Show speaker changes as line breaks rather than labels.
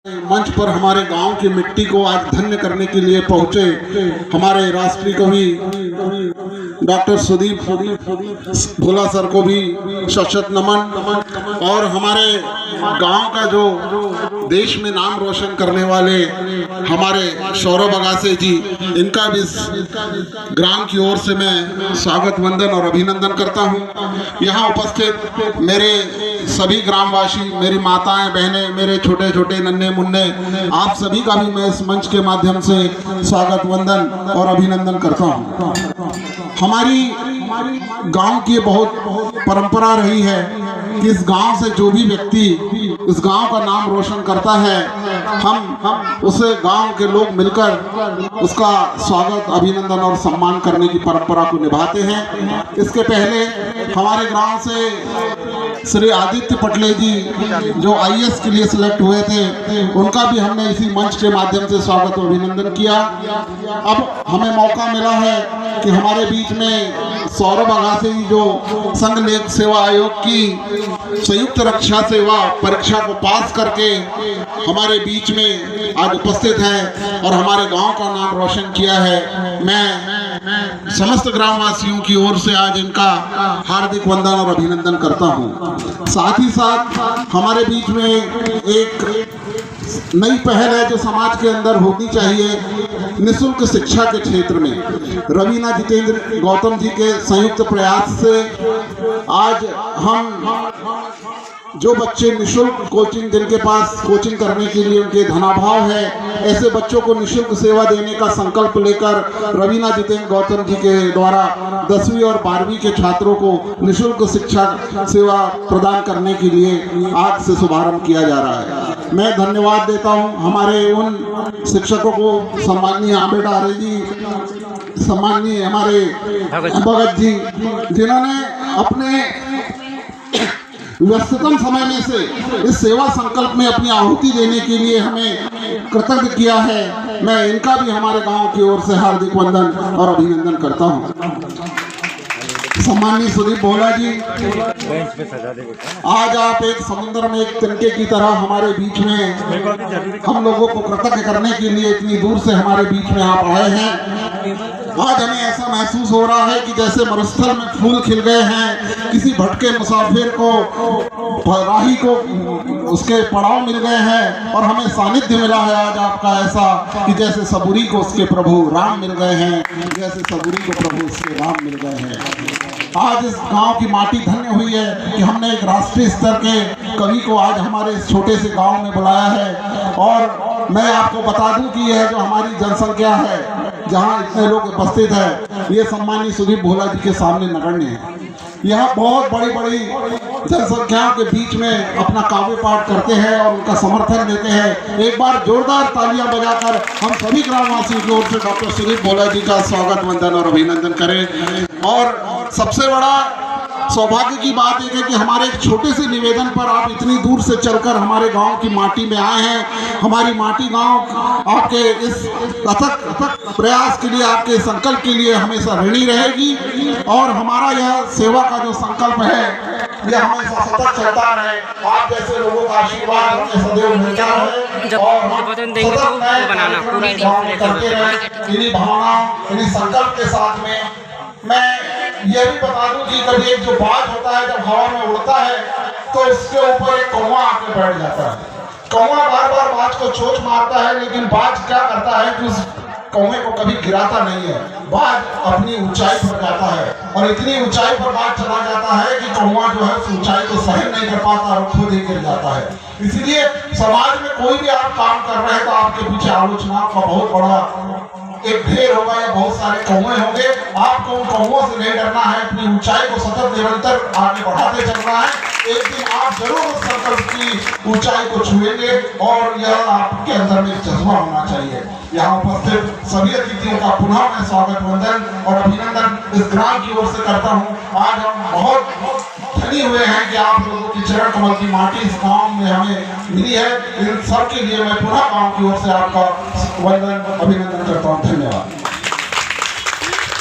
मंच पर हमारे गांव की मिट्टी को आज धन्य करने के लिए पहुंचे हमारे राष्ट्रीय कवि डॉक्टर सुदीप भोला सर को भी सशक्त नमन। और हमारे गांव का जो देश में नाम रोशन करने वाले हमारे सौरभ अगासे जी, इनका भी ग्राम की ओर से मैं स्वागत वंदन और अभिनंदन करता हूं। यहाँ उपस्थित मेरे सभी ग्रामवासी, मेरी माताएं बहनें, मेरे छोटे छोटे नन्हे मुन्ने, आप सभी का भी मैं इस मंच के माध्यम से स्वागत वंदन और अभिनंदन करता हूं। हमारी गांव की बहुत परंपरा रही है कि इस गांव से जो भी व्यक्ति इस गांव का नाम रोशन करता है, हम उसे गांव के लोग मिलकर उसका स्वागत, अभिनंदन और सम्मान करने की परंपरा को निभाते हैं। इसके पहले हमारे गांव से श्री आदित्य पटले जी जो आईएएस के लिए सिलेक्ट हुए थे, उनका भी हमने इसी मंच के माध्यम से स्वागत और अभिनंदन किया। अब हमें मौका मिला है कि हमारे बीच में सौरभ अगासे जी जो संघ लोक सेवा आयोग की संयुक्त रक्षा सेवा परीक्षा को पास करके हमारे बीच में आज उपस्थित हैं और हमारे गांव का नाम रोशन किया है। मैं समस्त ग्रामवासियों की ओर से आज इनका हार्दिक वंदन और अभिनंदन करता हूं। साथ ही साथ हमारे बीच में एक नई पहल है जो समाज के अंदर होनी चाहिए, निःशुल्क शिक्षा के क्षेत्र में रवीना जितेंद्र गौतम जी के संयुक्त प्रयास से आज हम जो बच्चे निःशुल्क कोचिंग, जिनके पास कोचिंग करने के लिए उनके धनाभाव है, ऐसे बच्चों को निःशुल्क सेवा देने का संकल्प लेकर रवीना जितेंद्र गौतम जी के द्वारा 10वीं और 12वीं के छात्रों को निःशुल्क शिक्षा सेवा प्रदान करने के लिए आज से शुभारंभ किया जा रहा है। मैं धन्यवाद देता हूं हमारे उन शिक्षकों को, सम्माननीय आंबेडकर आर्य जी, सम्माननीय हमारे भगत जी, जिन्होंने अपने व्यस्ततम समय में से इस सेवा संकल्प में अपनी आहुति देने के लिए हमें कृतज्ञ किया है। मैं इनका भी हमारे गांव की ओर से हार्दिक वंदन और अभिनंदन करता हूं। सम्माननीय सुदीप भोला जी, आज आप एक समुद्र में एक तिनके की तरह हमारे बीच में हम लोगों को कृतज्ञ करने के लिए इतनी दूर से हमारे बीच में आप आए हैं। आज हमें ऐसा महसूस हो रहा है कि जैसे मरुस्थल में फूल खिल गए हैं, किसी भटके मुसाफिर को, राही को उसके पड़ाव मिल गए हैं और हमें सानिध्य मिला है आज आपका ऐसा कि जैसे सबूरी को उसके प्रभु राम मिल गए हैं, जैसे सबूरी को प्रभु उसके राम मिल गए हैं। आज इस गांव की माटी धन्य हुई है कि हमने एक राष्ट्रीय स्तर के कवि को आज हमारे इस छोटे से गांव में बुलाया है। और मैं आपको बता दूं कि यह जो हमारी जनसंख्या है, जहां इतने लोग उपस्थित हैं, ये सम्माननीय सुदीप भोला जी के सामने नगण्य है। यह बहुत बड़ी बड़ी जनसंख्याओं के बीच में अपना काव्य पाठ करते हैं और उनका समर्थन देते हैं। एक बार जोरदार तालियां बजाकर हम सभी ग्रामवासियों की ओर से डॉक्टर सुदीप भोला जी का स्वागत वंदन और अभिनंदन करें। और सबसे बड़ा सौभाग्य की बात यह है कि हमारे एक छोटे से निवेदन पर आप इतनी दूर से चलकर हमारे गांव की माटी में आए हैं। हमारी माटी गांव आपके इस अथक प्रयास के लिए, आपके संकल्प के लिए हमेशा ऋणी रहेगी और हमारा यह सेवा का जो संकल्प है यह हमेशा सतत चलता रहे। आप जैसे लोगों का आशीर्वाद हमें सदैव मिलता रहे और इन्हीं भावना, इन्हीं संकल्प के साथ में मैं यह भी बता दूं कि कभी एक जो बाज होता है जब हवा में उड़ता है तो उसके ऊपर एक कौवा आके बैठ जाता है। कौवा बार बार बाज को चोंच मारता है, लेकिन बाज क्या करता है कि उस कौवे को कभी गिराता नहीं है। बाज अपनी ऊंचाई पर जाता है और इतनी ऊंचाई पर बाज चला जाता है कि कौवा जो है उस ऊंचाई को सहन नहीं कर पाता और खुद ही गिर जाता है। इसलिए समाज में कोई भी आप काम कर रहे हैं तो आपके पीछे आलोचना का बहुत बड़ा एक ढेर होगा या बहुत सारे कौवे होंगे। आपको उन कौवों से नहीं डरना है, अपनी ऊंचाई को सतत निरंतर आगे बढ़ाते चलना है। एक दिन आप जरूर उस संकल्प की ऊंचाई को छुएंगे और यह आपके अंदर में जज्बा होना चाहिए। यहाँ उपस्थित सभी अतिथियों का पुनः मैं स्वागत वंदन और अभिनंदन इस ग्राम की ओर से करता हूँ। आज हम बहुत धनी हुए हैं कि आप लोगों की चरण कमल की माटी इस गाँव में हमें मिली है। इन सब के लिए मैं पुनः गाँव की ओर से आपका वंदन अभिनंदन करता हूँ। धन्यवाद।